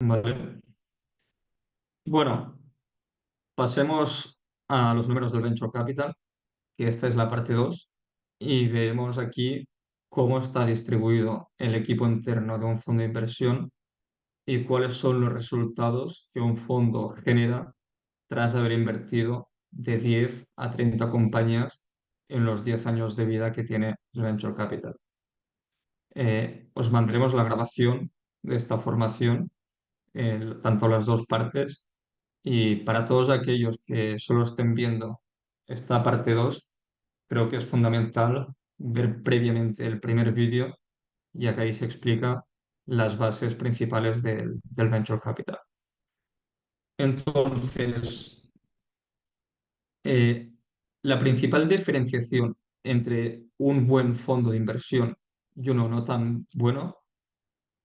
Vale. Bueno, pasemos a los números del Venture Capital, que esta es la parte 2 y vemos aquí cómo está distribuido el equipo interno de un fondo de inversión y cuáles son los resultados que un fondo genera tras haber invertido de 10 a 30 compañías en los 10 años de vida que tiene el Venture Capital. Os mandaremos la grabación de esta formación, tanto las dos partes. Y para todos aquellos que solo estén viendo esta parte 2, creo que es fundamental ver previamente el primer vídeo, ya que ahí se explica las bases principales del Venture Capital. Entonces, eh, la principal diferenciación entre un buen fondo de inversión y uno no tan bueno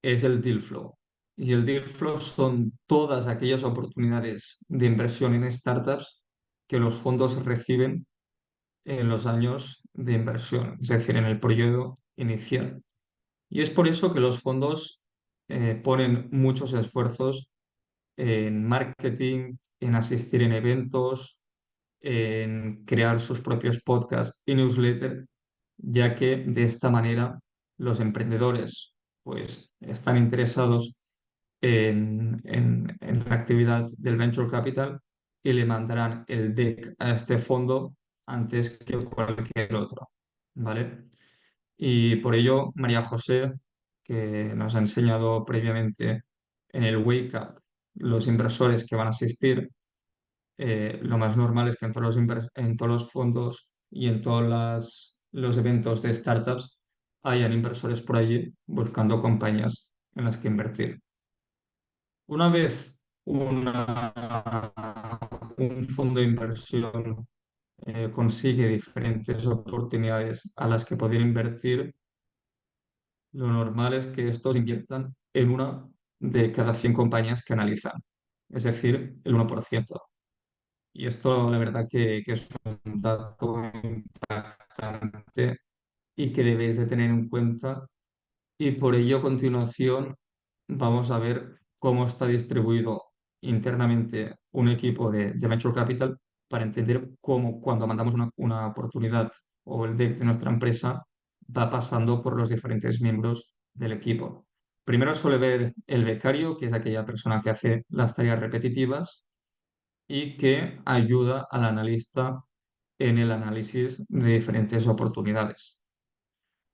es el deal flow. Y el deal flow son todas aquellas oportunidades de inversión en startups que los fondos reciben en los años de inversión, es decir, en el periodo inicial. Y es por eso que los fondos ponen muchos esfuerzos en marketing, en asistir en eventos, en crear sus propios podcasts y newsletters, ya que de esta manera los emprendedores pues están interesados en la actividad del Venture Capital y le mandarán el deck a este fondo antes que cualquier otro, ¿vale? Y por ello, María José, que nos ha enseñado previamente en el Wake Up los inversores que van a asistir, lo más normal es que en todos en todos los fondos y en todos los eventos de startups hayan inversores por allí buscando compañías en las que invertir. Una vez un fondo de inversión consigue diferentes oportunidades a las que poder invertir, lo normal es que estos inviertan en una de cada 100 compañías que analizan, es decir, el 1%. Y esto, la verdad, que es un dato impactante y que debéis de tener en cuenta. Y por ello, a continuación, vamos a ver cómo está distribuido internamente un equipo de Venture Capital para entender cómo cuando mandamos una oportunidad o el deck de nuestra empresa va pasando por los diferentes miembros del equipo. Primero suele ver el becario, que es aquella persona que hace las tareas repetitivas y que ayuda al analista en el análisis de diferentes oportunidades.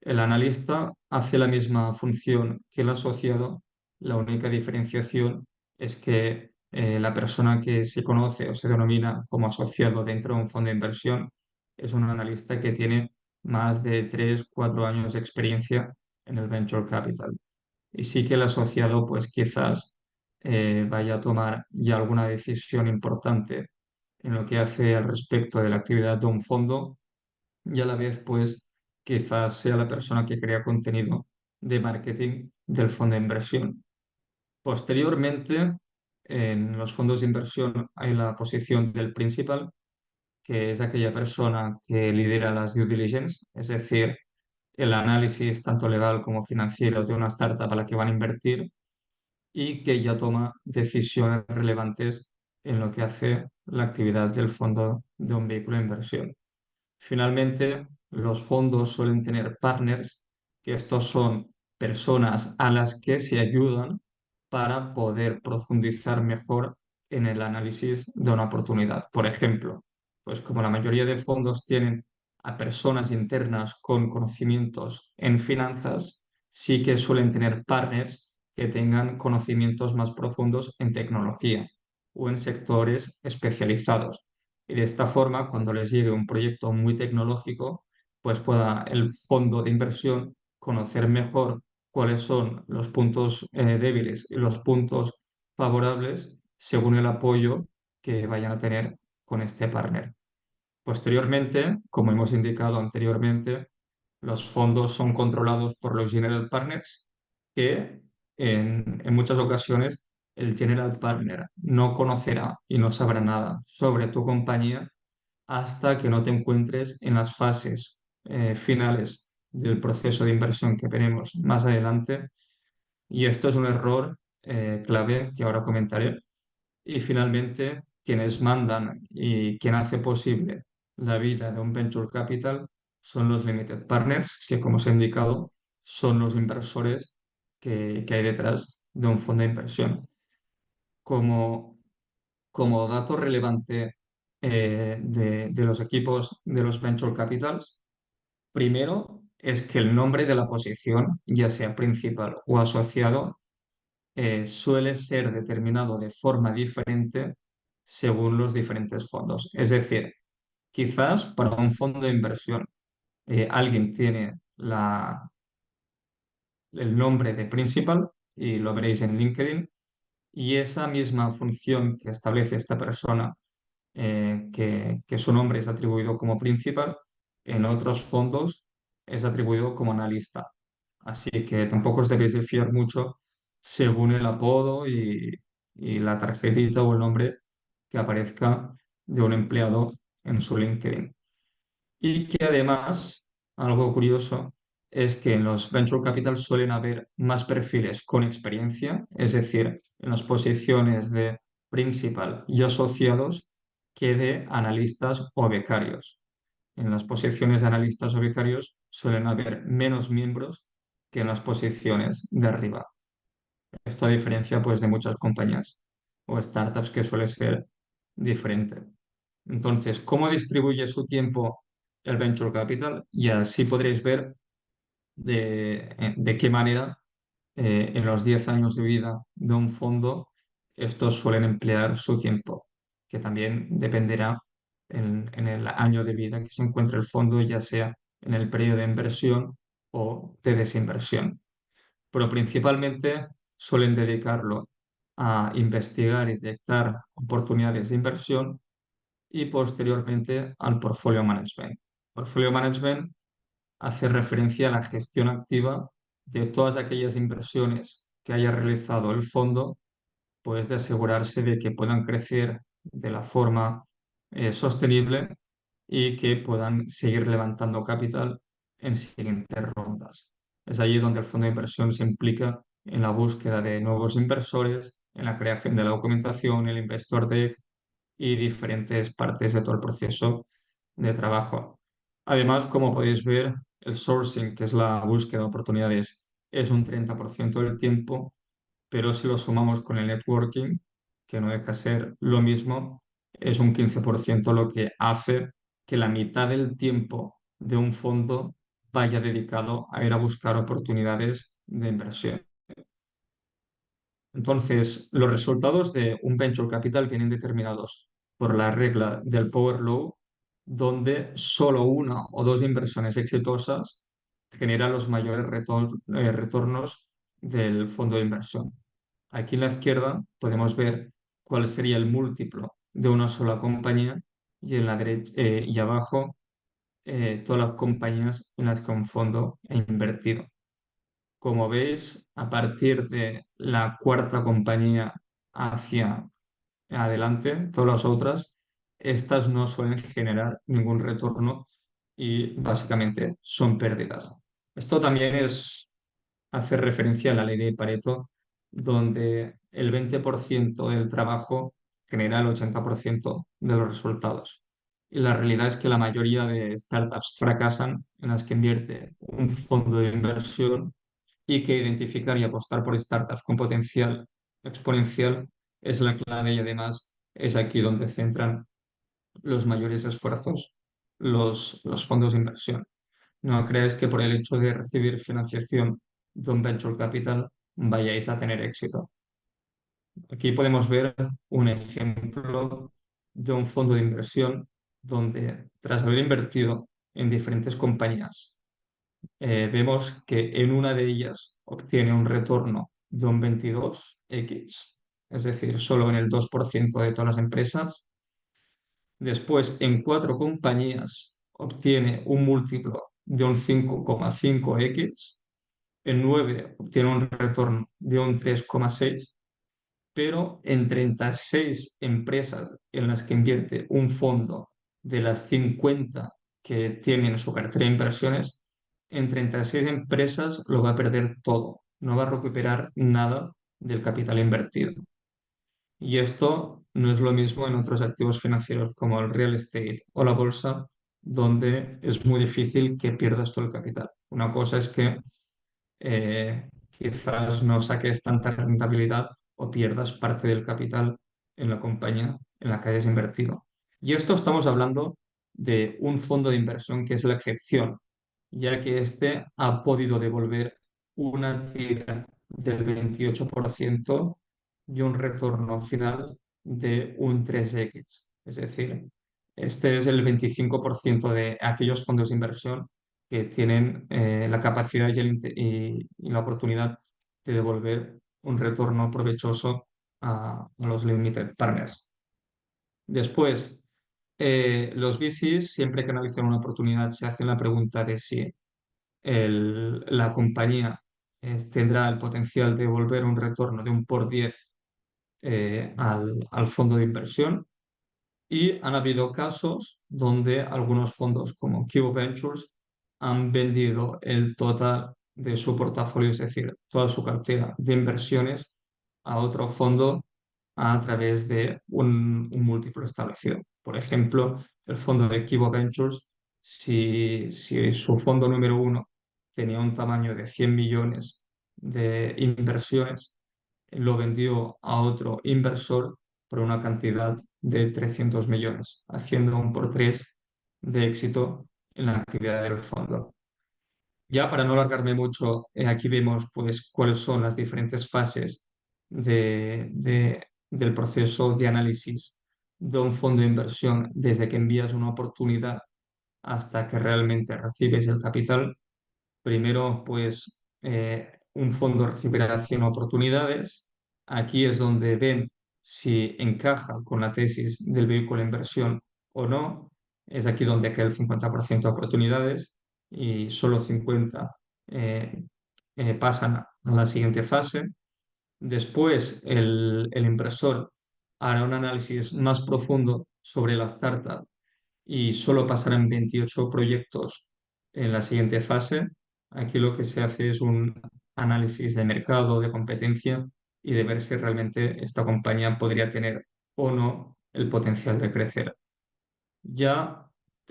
El analista hace la misma función que el asociado, la única diferenciación es que la persona que se conoce o se denomina como asociado dentro de un fondo de inversión es un analista que tiene más de 3 o 4 años de experiencia en el venture capital. Y sí que el asociado, pues quizás vaya a tomar ya alguna decisión importante en lo que hace al respecto de la actividad de un fondo y a la vez, pues, quizás sea la persona que crea contenido de marketing del fondo de inversión. Posteriormente, en los fondos de inversión hay la posición del principal, que es aquella persona que lidera las due diligence, es decir, el análisis tanto legal como financiero de una startup a la que van a invertir y que ya toma decisiones relevantes en lo que hace la actividad del fondo de un vehículo de inversión. Finalmente, los fondos suelen tener partners, que estos son personas a las que se ayudan para poder profundizar mejor en el análisis de una oportunidad. Por ejemplo, pues como la mayoría de fondos tienen a personas internas con conocimientos en finanzas, sí que suelen tener partners que tengan conocimientos más profundos en tecnología o en sectores especializados. Y de esta forma, cuando les llegue un proyecto muy tecnológico, pues pueda el fondo de inversión conocer mejor cuáles son los puntos débiles y los puntos favorables según el apoyo que vayan a tener con este partner. Posteriormente, como hemos indicado anteriormente, los fondos son controlados por los general partners que en muchas ocasiones el general partner no conocerá y no sabrá nada sobre tu compañía hasta que no te encuentres en las fases finales del proceso de inversión que veremos más adelante. Y esto es un error clave que ahora comentaré. Y finalmente, quienes mandan y quien hace posible la vida de un venture capital son los limited partners, que como os he indicado, son los inversores que hay detrás de un fondo de inversión. Como, como dato relevante de los equipos de los venture capitals, primero es que el nombre de la posición, ya sea principal o asociado, suele ser determinado de forma diferente según los diferentes fondos. Es decir, quizás para un fondo de inversión alguien tiene el nombre de principal y lo veréis en LinkedIn y esa misma función que establece esta persona, que su nombre es atribuido como principal, en otros fondos es atribuido como analista. Así que tampoco os debéis de fiar mucho según el apodo y la tarjetita o el nombre que aparezca de un empleado en su LinkedIn. Y que además, algo curioso, es que en los venture capital suelen haber más perfiles con experiencia, es decir, en las posiciones de principal y asociados, que de analistas o becarios. En las posiciones de analistas o becarios suelen haber menos miembros que en las posiciones de arriba. Esto a diferencia pues, de muchas compañías o startups que suele ser diferente. Entonces, ¿cómo distribuye su tiempo el Venture Capital? Y así podréis ver de qué manera en los 10 años de vida de un fondo estos suelen emplear su tiempo, que también dependerá en el año de vida que se encuentre el fondo, ya sea en el periodo de inversión o de desinversión. Pero principalmente suelen dedicarlo a investigar y detectar oportunidades de inversión y posteriormente al portfolio management. Portfolio management hace referencia a la gestión activa de todas aquellas inversiones que haya realizado el fondo, pues de asegurarse de que puedan crecer de la forma sostenible y que puedan seguir levantando capital en siguientes rondas. Es allí donde el fondo de inversión se implica en la búsqueda de nuevos inversores, en la creación de la documentación, el investor deck y diferentes partes de todo el proceso de trabajo. Además, como podéis ver, el sourcing, que es la búsqueda de oportunidades, es un 30% del tiempo, pero si lo sumamos con el networking, que no deja de ser lo mismo, es un 15% lo que hace que la mitad del tiempo de un fondo vaya dedicado a ir a buscar oportunidades de inversión. Entonces, los resultados de un venture capital vienen determinados por la regla del power law, donde solo una o dos inversiones exitosas generan los mayores retornos del fondo de inversión. Aquí en la izquierda podemos ver cuál sería el múltiplo de una sola compañía y en la derecha y abajo todas las compañías en las que un fondo ha invertido. Como veis, a partir de la cuarta compañía hacia adelante, todas las otras, estas no suelen generar ningún retorno y básicamente son pérdidas. Esto también hace referencia a la ley de Pareto, donde el 20% del trabajo genera el 80% de los resultados. Y la realidad es que la mayoría de startups fracasan en las que invierte un fondo de inversión y que identificar y apostar por startups con potencial exponencial es la clave y además es aquí donde centran los mayores esfuerzos los fondos de inversión. No creáis que por el hecho de recibir financiación de un venture capital vayáis a tener éxito. Aquí podemos ver un ejemplo de un fondo de inversión donde tras haber invertido en diferentes compañías vemos que en una de ellas obtiene un retorno de un 22x, es decir, solo en el 2% de todas las empresas. Después, en cuatro compañías obtiene un múltiplo de un 5,5x, en nueve obtiene un retorno de un 3,6, pero en 36 empresas en las que invierte un fondo de las 50 que tienen su cartera de inversiones, en 36 empresas lo va a perder todo, no va a recuperar nada del capital invertido. Y esto no es lo mismo en otros activos financieros como el real estate o la bolsa, donde es muy difícil que pierdas todo el capital. Una cosa es que quizás no saques tanta rentabilidad o pierdas parte del capital en la compañía en la que hayas invertido. Y esto estamos hablando de un fondo de inversión que es la excepción, ya que este ha podido devolver una tira del 28% y un retorno final de un 3x. Es decir, este es el 25% de aquellos fondos de inversión que tienen la capacidad y la oportunidad de devolver un retorno provechoso a los limited partners. Después, los VCs, siempre que analizan una oportunidad, se hacen la pregunta de si la compañía tendrá el potencial de devolver un retorno de un por 10 al fondo de inversión. Y han habido casos donde algunos fondos como Kibo Ventures han vendido el total de su portafolio, es decir, toda su cartera de inversiones a otro fondo a través de un múltiplo establecido. Por ejemplo, el fondo de Kibo Ventures, si su fondo número uno tenía un tamaño de 100 millones de inversiones, lo vendió a otro inversor por una cantidad de 300 millones, haciendo un por tres de éxito en la actividad del fondo. Ya para no alargarme mucho, aquí vemos pues cuáles son las diferentes fases del proceso de análisis de un fondo de inversión desde que envías una oportunidad hasta que realmente recibes el capital. Primero, pues un fondo recibirá 100 oportunidades. Aquí es donde ven si encaja con la tesis del vehículo de inversión o no. Es aquí donde queda el 50% de oportunidades y solo 50 eh, pasan a la siguiente fase. Después, el inversor hará un análisis más profundo sobre la startup y solo pasarán 28 proyectos en la siguiente fase. Aquí lo que se hace es un análisis de mercado, de competencia y de ver si realmente esta compañía podría tener o no el potencial de crecer. Ya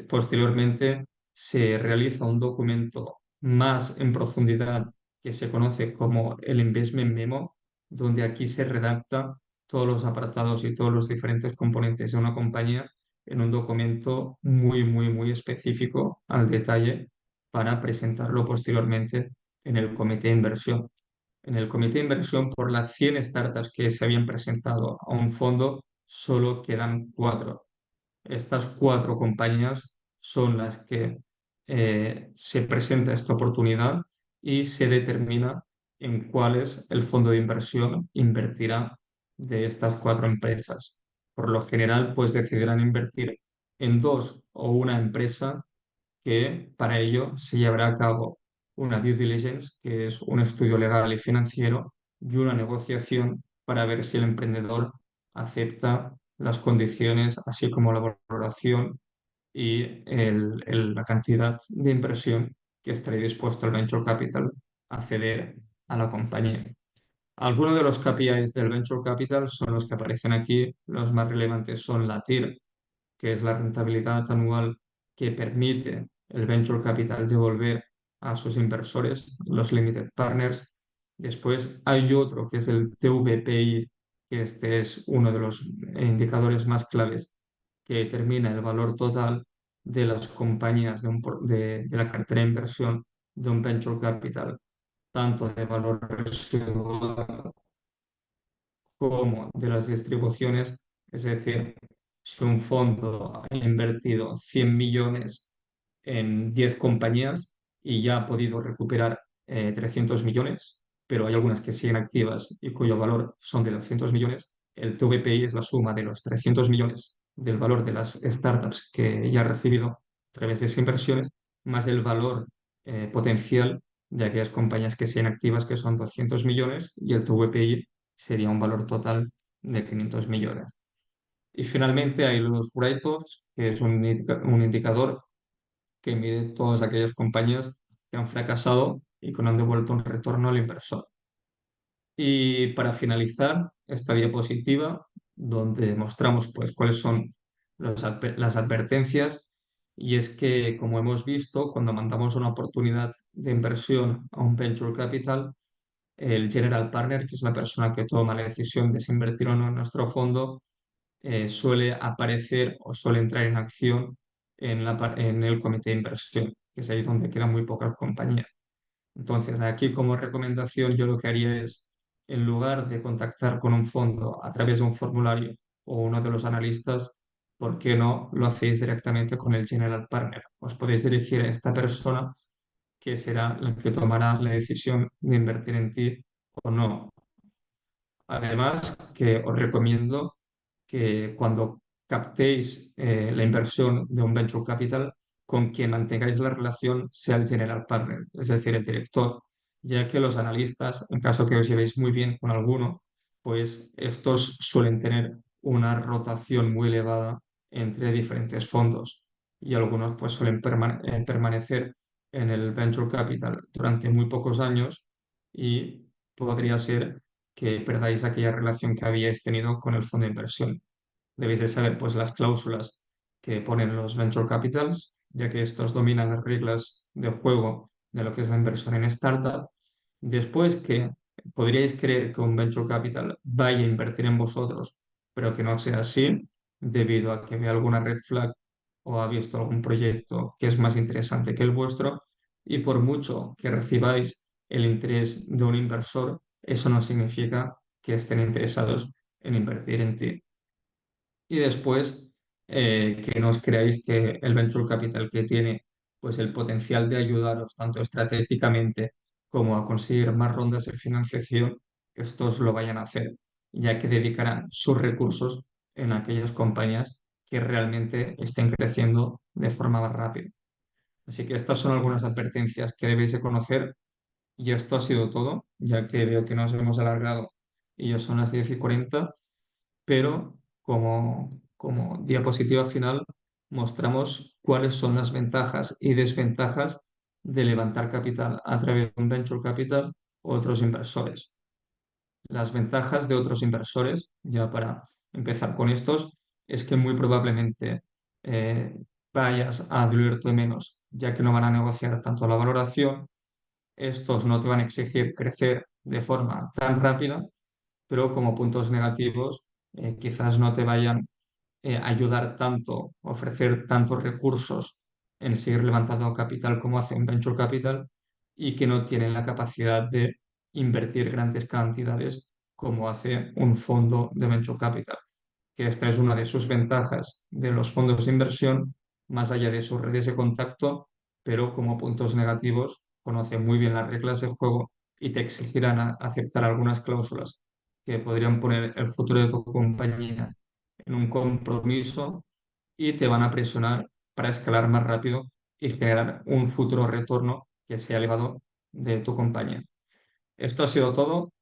posteriormente se realiza un documento más en profundidad que se conoce como el Investment Memo, donde aquí se redacta todos los apartados y todos los diferentes componentes de una compañía en un documento muy, muy, muy específico al detalle para presentarlo posteriormente en el comité de inversión. En el comité de inversión, por las 100 startups que se habían presentado a un fondo, solo quedan 4. Estas 4 compañías son las que se presenta esta oportunidad y se determina en cuáles el fondo de inversión invertirá de estas 4 empresas. Por lo general, pues decidirán invertir en 2 o 1 empresa que para ello se llevará a cabo una due diligence, que es un estudio legal y financiero, y una negociación para ver si el emprendedor acepta las condiciones, así como la valoración y la cantidad de inversión que estará dispuesto el Venture Capital a ceder a la compañía. Algunos de los KPIs del Venture Capital son los que aparecen aquí. Los más relevantes son la TIR, que es la rentabilidad anual que permite el venture capital devolver a sus inversores, los limited partners. Después hay otro que es el TVPI, que este es uno de los indicadores más claves que determina el valor total de las compañías de la cartera de inversión de un venture capital, tanto de valor residual como de las distribuciones, es decir, si un fondo ha invertido 100 millones en 10 compañías y ya ha podido recuperar 300 millones, pero hay algunas que siguen activas y cuyo valor son de 200 millones, el TVPI es la suma de los 300 millones del valor de las startups que ya ha recibido a través de esas inversiones, más el valor potencial de aquellas compañías que siguen activas, que son 200 millones, y el TVPI sería un valor total de 500 millones. Y finalmente hay los write-offs, que es un indicador que mide todas aquellas compañías que han fracasado y que no han devuelto un retorno al inversor. Y para finalizar esta diapositiva, donde mostramos pues, cuáles son las advertencias, y es que, como hemos visto, cuando mandamos una oportunidad de inversión a un venture capital, el general partner, que es la persona que toma la decisión de si invertir o no en nuestro fondo, suele aparecer o suele entrar en acción en el comité de inversión, que es ahí donde quedan muy pocas compañías. Entonces, aquí como recomendación yo lo que haría es, en lugar de contactar con un fondo a través de un formulario o uno de los analistas, ¿por qué no lo hacéis directamente con el general partner? Os podéis dirigir a esta persona que será la que tomará la decisión de invertir en ti o no. Además, que os recomiendo que cuando captéis la inversión de un venture capital, con quien mantengáis la relación sea el general partner, es decir, el director, ya que los analistas, en caso que os llevéis muy bien con alguno, pues estos suelen tener una rotación muy elevada entre diferentes fondos y algunos pues suelen permanecer en el venture capital durante muy pocos años y podría ser que perdáis aquella relación que habíais tenido con el fondo de inversión. Debéis de saber pues, las cláusulas que ponen los venture capitals, ya que estos dominan las reglas de juego de lo que es la inversión en startup. Después que podríais creer que un venture capital vaya a invertir en vosotros, pero que no sea así, debido a que ve alguna red flag o ha visto algún proyecto que es más interesante que el vuestro, y por mucho que recibáis el interés de un inversor, eso no significa que estén interesados en invertir en ti. Y después, que no os creáis que el venture capital que tiene pues el potencial de ayudaros tanto estratégicamente como a conseguir más rondas de financiación, estos lo vayan a hacer, ya que dedicarán sus recursos en aquellas compañías que realmente estén creciendo de forma más rápida. Así que estas son algunas advertencias que debéis de conocer y esto ha sido todo, ya que veo que nos hemos alargado y ya son las 10:40, pero como diapositiva final mostramos cuáles son las ventajas y desventajas de levantar capital a través de un venture capital u otros inversores. Las ventajas de otros inversores, ya para empezar con estos, es que muy probablemente eh, vayas a diluirte menos, ya que no van a negociar tanto la valoración, estos no te van a exigir crecer de forma tan rápida, pero como puntos negativos, quizás no te vayan ayudar tanto, ofrecer tantos recursos en seguir levantando capital como hace un venture capital y que no tienen la capacidad de invertir grandes cantidades como hace un fondo de venture capital, que esta es una de sus ventajas de los fondos de inversión, más allá de sus redes de contacto, pero como puntos negativos conocen muy bien las reglas de juego y te exigirán aceptar algunas cláusulas que podrían poner el futuro de tu compañía en un compromiso y te van a presionar para escalar más rápido y generar un futuro retorno que sea elevado de tu compañía. Esto ha sido todo.